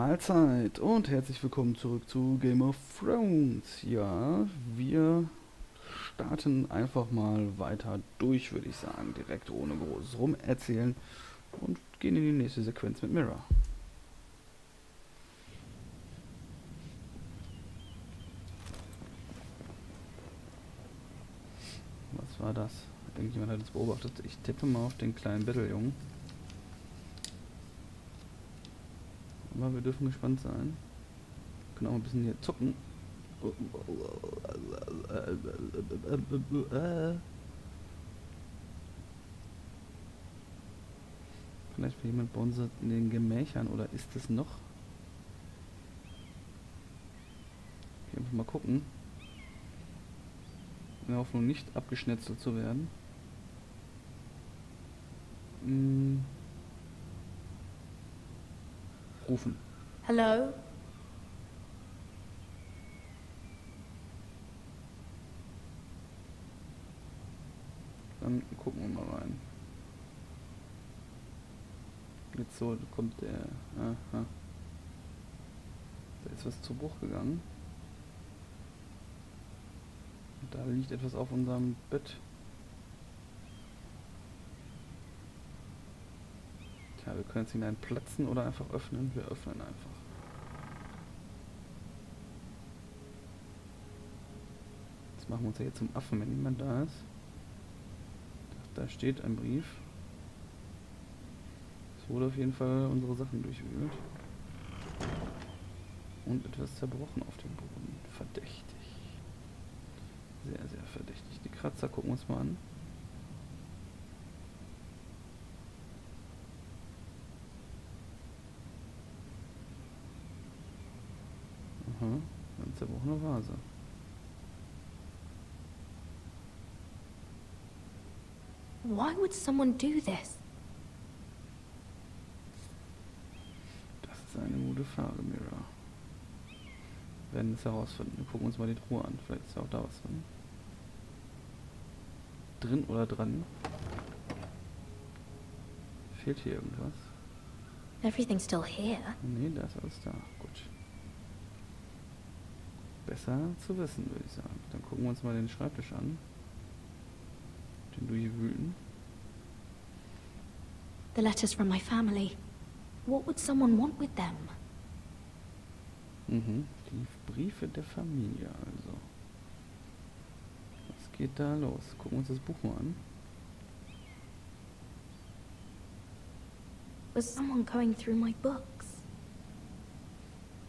Mahlzeit und herzlich willkommen zurück zu Game of Thrones. Ja, wir starten einfach mal weiter durch, würde ich sagen, direkt ohne großes Rumerzählen und gehen in die nächste Sequenz mit Mira. Was war das? Irgendjemand hat es beobachtet. Ich tippe mal auf den kleinen Betteljungen. Aber wir dürfen gespannt sein. Wir können auch ein bisschen hier zucken. Vielleicht will jemand bei uns in den Gemächern, oder ist es noch? Okay, einfach mal gucken. In der Hoffnung, nicht abgeschnetzelt zu werden. Rufen. Hello? Dann gucken wir mal rein. Jetzt so kommt der... Aha. Da ist was zu Bruch gegangen. Und da liegt etwas auf unserem Bett. Tja, wir können jetzt hinein platzen oder einfach öffnen. Wir öffnen einfach. Jetzt machen wir uns ja jetzt zum Affen, wenn niemand da ist. Da steht ein Brief. Es wurde auf jeden Fall unsere Sachen durchwühlt. Und etwas zerbrochen auf dem Boden. Verdächtig. Sehr, sehr verdächtig. Die Kratzer gucken wir uns mal an. Aha, eine zerbrochene Vase. Why would someone do this? Das ist eine gute Frage, Mira. Wir werden es herausfinden. Wir gucken uns mal die Truhe an. Vielleicht ist ja auch da was drin. Drin oder dran? Fehlt hier irgendwas? Everything's still here. Nee, da ist alles da. Gut. Besser zu wissen, würde ich sagen. Dann gucken wir uns mal den Schreibtisch an. Den durchwühlen. The letters from my family. What would someone want with them? Mhm. Die Briefe der Familie, also. Was geht da los? Gucken wir uns das Buch mal an. Was someone going through my books?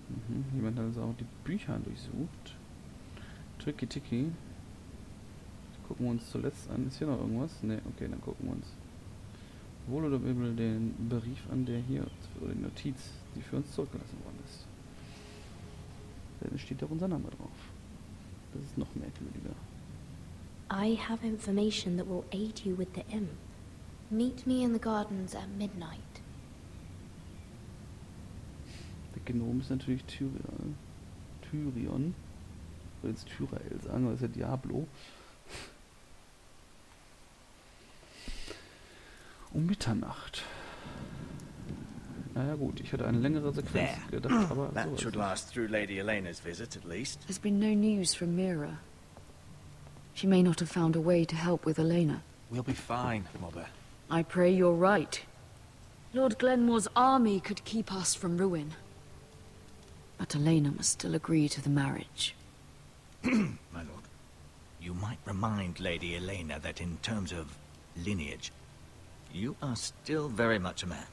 Mhm. Jemand hat also auch die Bücher durchsucht. Tricky-Ticky. Gucken wir uns zuletzt an. Ist hier noch irgendwas? Ne, okay, dann gucken wir uns wohl oder übel den Brief an, der hier, oder die Notiz, die für uns zurückgelassen worden ist. Denn es steht auch unser Name drauf. Das ist noch merkwürdiger. I have information that will aid you with the imp. Meet me in the gardens at midnight. Der Gnom ist natürlich Tyrion. Tyrion. Ich will jetzt Tyrael sagen, aber das ist ja Diablo. Um Mitternacht. Naja gut, ich hätte eine längere Sequenz gedacht, aber That so should last through Lady Elena's visit, at least. There's been no news from Mira. She may not have found a way to help with Elena. We'll be fine, Mother. I pray you're right. Lord Glenmore's army could keep us from ruin. But Elena must still agree to the marriage. My lord. You might remind Lady Elena that in terms of lineage, you are still very much a man.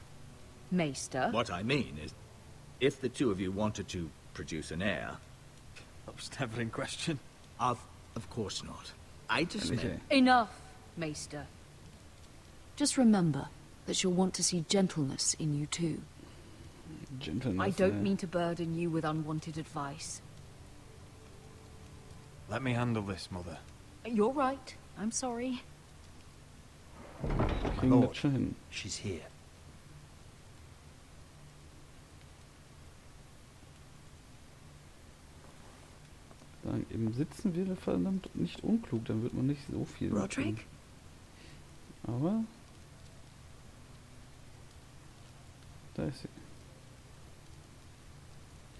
Maester? What I mean is, if the two of you wanted to produce an heir... That was never in question. Of course not. I just meant... Enough, Maester. Just remember that she'll want to see gentleness in you too. Gentleness, I don't mean to burden you with unwanted advice. Let me handle this, Mother. You're right. I'm sorry. Kriegen das schon hin. She's here. Sagen, im Sitzen wäre verdammt nicht unklug, dann wird man nicht so viel machen. Aber da ist sie.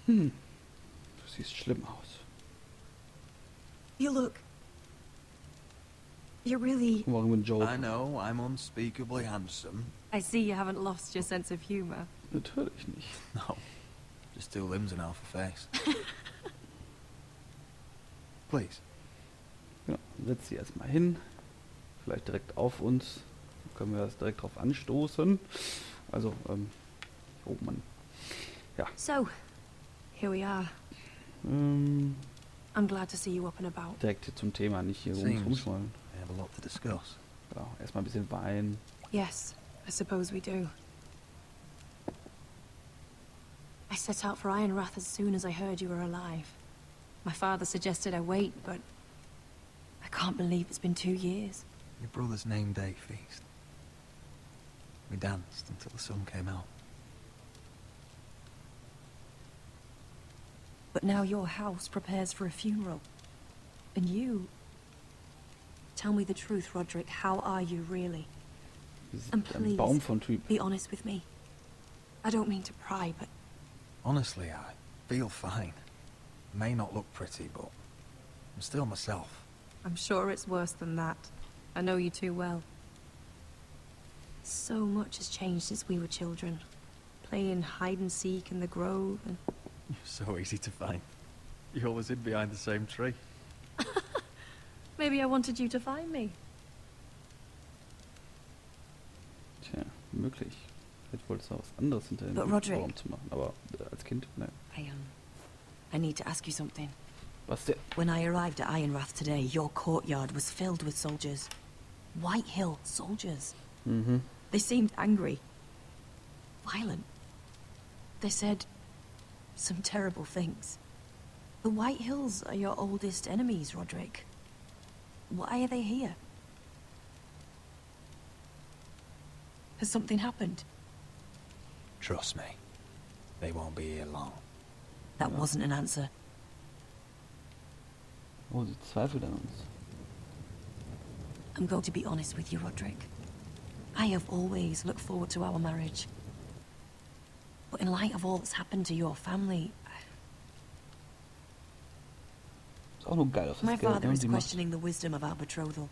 Du siehst schlimm aus. You look... You're really... Warum ein Joke? I know, I'm unspeakably handsome. I see you haven't lost your sense of humor. Natürlich nicht. No, just 2 limbs and half a face. Please. Ja, setz sie erstmal hin. Vielleicht direkt auf uns. Dann können wir das direkt drauf anstoßen. Also, oh Mann. Ja. So, here we are. I'm glad to see you up and about. Direkt hier zum Thema, nicht hier Seems rumschmollen. we have a lot to discuss. Ja, erstmal ein bisschen Wein. Yes, I suppose we do. I set out for Heirat as soon as I heard you were alive. My father suggested I wait, but I can't believe it's been 2 years. Your brother's name day feast. We danced until the sun came out. But now your house prepares for a funeral. And you... Tell me the truth, Roderick. How are you, really? And Ein Baum von Typ. be honest with me. I don't mean to pry, but Honestly, I feel fine. May not look pretty, but I'm still myself. I'm sure it's worse than that. I know you too well. So much has changed since we were children. Playing hide and seek in the grove and... You're so easy to find. You always hid behind the same tree. Maybe I wanted you to find me. Tja, möglich. Vielleicht wolltest du was anderes hinter dem But Roderick- Baum zu machen. Aber als Kind, ne. I need to ask you something. Was der... When I arrived at Heirat today, your courtyard was filled with soldiers. White Hill soldiers. Mhm. They seemed angry. Violent. They said some terrible things. The White Hills are your oldest enemies, Roderick. Why are they here? Has something happened? Trust me, they won't be here long. That wasn't an answer. Oh, sie zweifelt an uns. I'm going to be honest with you, Roderick. I have always looked forward to our marriage. But in light of all that's happened to your family, Ist auch nur geil auf das my Geld, father ne? is Die macht... questioning the wisdom of our betrothal.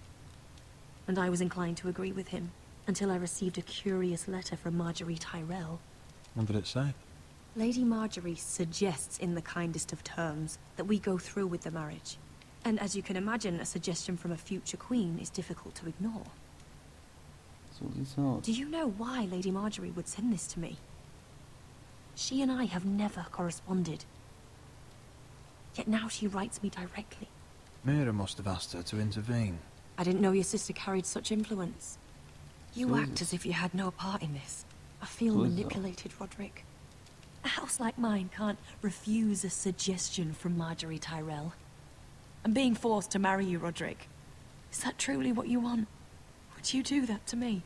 And I was inclined to agree with him, until I received a curious letter from Marjorie Tyrell. What did it say? Lady Marjorie suggests in the kindest of terms that we go through with the marriage. And as you can imagine, a suggestion from a future queen is difficult to ignore. So sieht's aus. Do you know why Lady Marjorie would send this to me? She and I have never corresponded. Yet now she writes me directly. Mira must have asked her to intervene. I didn't know your sister carried such influence. You So act as if you had no part in this. I feel So is it. manipulated, Roderick. A house like mine can't refuse a suggestion from Marjorie Tyrell. I'm being forced to marry you, Roderick. Is that truly what you want? Would you do that to me?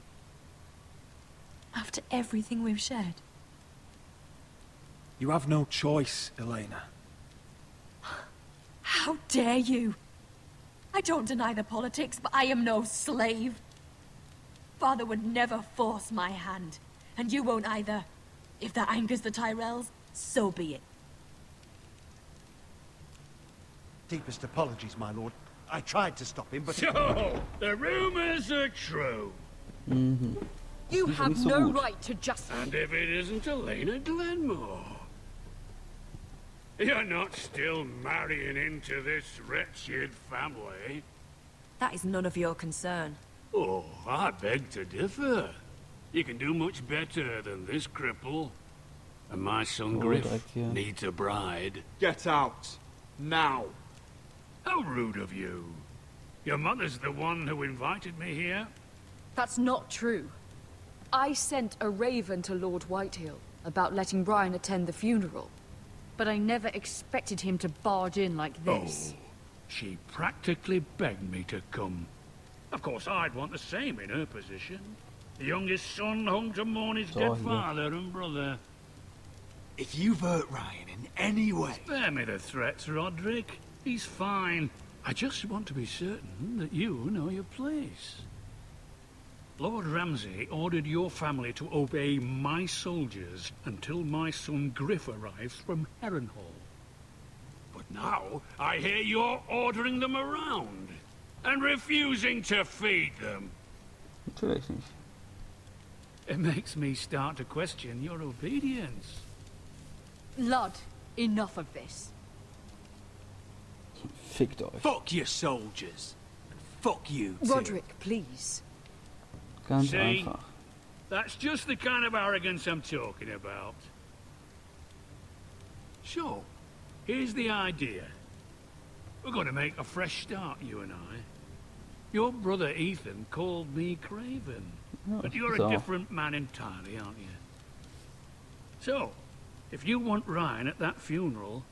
After everything we've shared? You have no choice, Elena. How dare you? I don't deny the politics, but I am no slave. Father would never force my hand, and you won't either. If that angers the Tyrells, so be it. Deepest apologies, my lord. I tried to stop him, but... So, the rumors are true. Mhm. You Nicht have so no gut. right to just... And if it isn't Elena Glenmore? You're not still marrying into this wretched family? That is none of your concern. Oh, I beg to differ. You can do much better than this cripple. And my son Oh, Griff direkt hier. needs a bride. Get out. Now. How rude of you. Your mother's the one who invited me here. That's not true. I sent a raven to Lord Whitehill about letting Brian attend the funeral. But I never expected him to barge in like this. Oh, she practically begged me to come. Of course, I'd want the same in her position. The youngest son home to mourn his So, dead yeah. father and brother. If you've hurt Ryan in any way... Spare me the threats, Roderick. He's fine. I just want to be certain that you know your place. Lord Ramsay ordered your family to obey my soldiers until my son Griff arrives from Harrenhal. But now, I hear you're ordering them around, and refusing to feed them. Natürlich nicht. It makes me start to question your obedience. Lud, enough of this. Fickt euch. Fuck your soldiers. And fuck you too. Roderick, please. Ganz See? einfach. That's just the kind of arrogance I'm talking about. So, here's the idea. We're going to make a fresh start, you and I. Your brother Ethan called me Craven. Oh, But you're so. a different man entirely, aren't you? So, if you want Ryan at that funeral,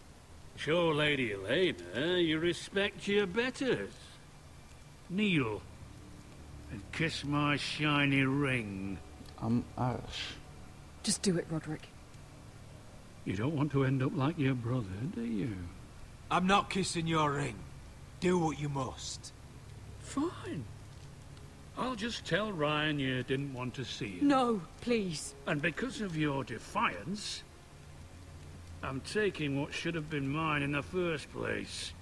show Lady Elena you respect your betters. Kneel and kiss my shiny ring. Am Arsch. Just do it, Roderick. You don't want to end up like your brother, do you? I'm not kissing your ring. Do what you must. Fine. I'll just tell Ryan you didn't want to see him. No, please. And because of your defiance, I'm taking what should have been mine in the first place.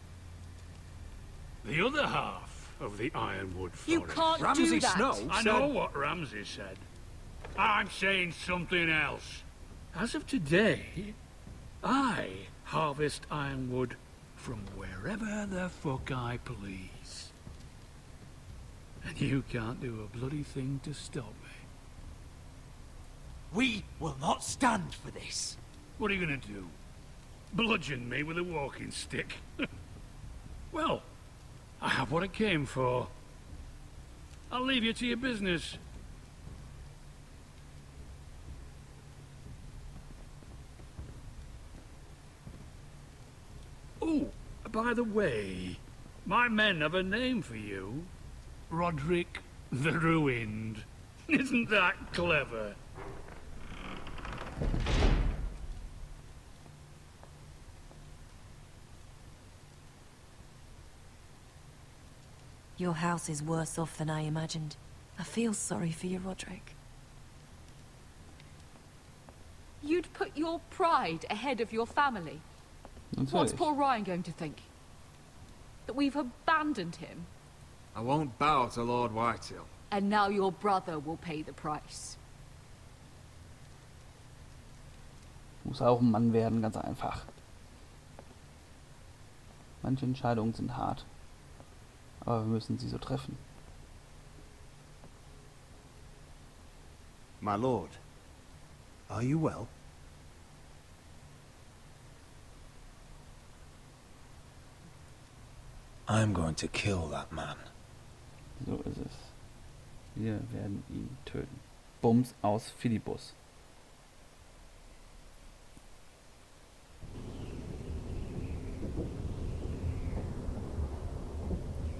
The other half of the Ironwood Forest. You can't do Ramsay that. Snow I said... know what Ramsay said. I'm saying something else. As of today, I harvest ironwood from wherever the fuck I please. And you can't do a bloody thing to stop me. We will not stand for this. What are you gonna do? Bludgeon me with a walking stick? Well, I have what I came for. I'll leave you to your business. Oh, by the way, my men have a name for you. Roderick the Ruined. Isn't that clever? Your house is worse off than I imagined. I feel sorry for you, Roderick. You'd put your pride ahead of your family. What's Natürlich. poor Ryan going to think? That we've abandoned him, I won't bow to Lord Whitehill. and now your brother will pay the price. Muss auch ein Mann werden, ganz einfach. Manche Entscheidungen sind hart. Aber wir müssen sie so treffen. My lord, are you well? I'm going to kill that man. So ist es. Wir werden ihn töten. Bums aus Philippus.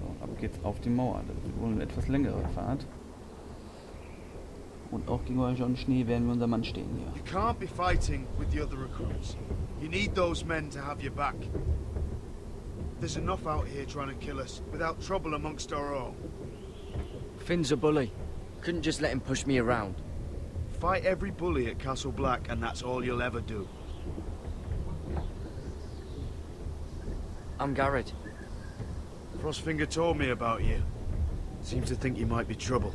So, ab geht's auf die Mauer. Das wird wohl eine etwas längere Fahrt. Und auch gegen euch Schnee werden wir unser Mann stehen hier. You can't be fighting with the other recruits. You need those men to have your back. There's enough out here trying to kill us, without trouble amongst our own. Finn's a bully. Couldn't just let him push me around. Fight every bully at Castle Black, and that's all you'll ever do. I'm Garrett. Frostfinger told me about you. Seems to think you might be trouble.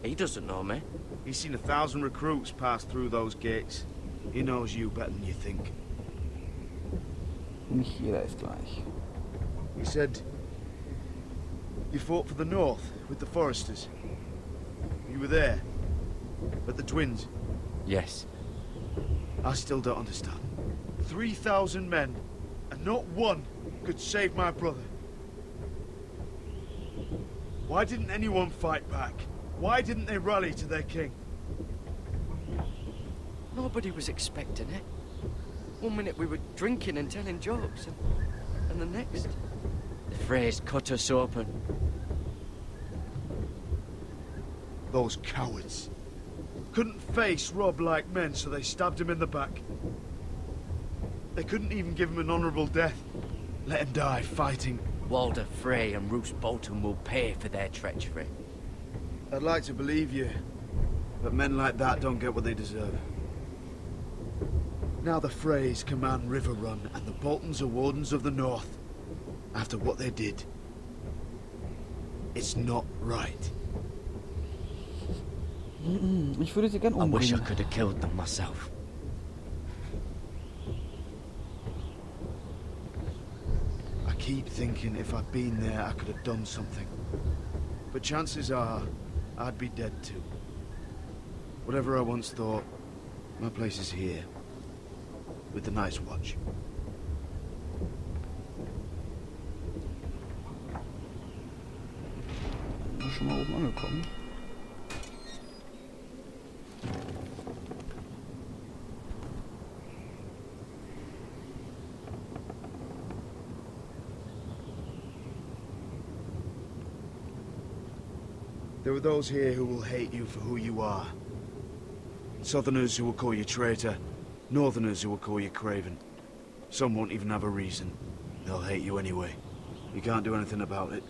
He doesn't know me. He's seen 1,000 recruits pass through those gates. He knows you better than you think. Nicht jeder ist gleich. He said you fought for the North with the Forresters. You were there, at the Twins. Yes. I still don't understand. 3,000 men, and not one could save my brother. Why didn't anyone fight back? Why didn't they rally to their king? Nobody was expecting it. One minute we were drinking and telling jokes, and the next, the phrase cut us open. Those cowards. Couldn't face Rob like men, so they stabbed him in the back. They couldn't even give him an honorable death. Let him die fighting. Walder Frey and Roose Bolton will pay for their treachery. I'd like to believe you, but men like that don't get what they deserve. Now the Freys command River Run, and the Boltons are Wardens of the North. After what they did, it's not right. Ich würde sie gern I wish I umbringen. could have killed them myself. I keep thinking if I'd been there, I could have done something. But chances are, I'd be dead too. Whatever I once thought, my place is here. With the Night's Watch. Bin schon mal oben angekommen. There are those here who will hate you for who you are. Southerners who will call you traitor. Northerners who will call you craven. Some won't even have a reason. They'll hate you anyway. You can't do anything about it.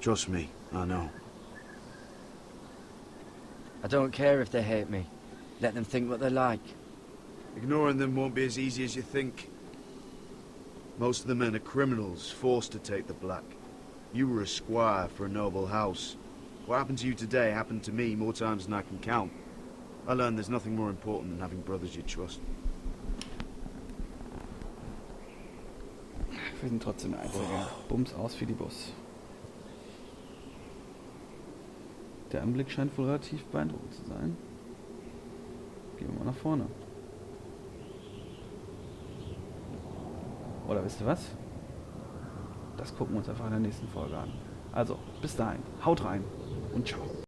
Trust me, I know. I don't care if they hate me. Let them think what they like. Ignoring them won't be as easy as you think. Most of the men are criminals, forced to take the black. You were a squire for a noble house. What happened to you today happened to me more times than I can count. I learned there's nothing more important than having brothers you trust. Wir sind trotzdem der Einzige. Bums aus für die Bus. Der Anblick scheint wohl relativ beeindruckend zu sein. Gehen wir mal nach vorne. Oder wisst ihr was? Das gucken wir uns einfach in der nächsten Folge an. Also, bis dahin. Haut rein und ciao.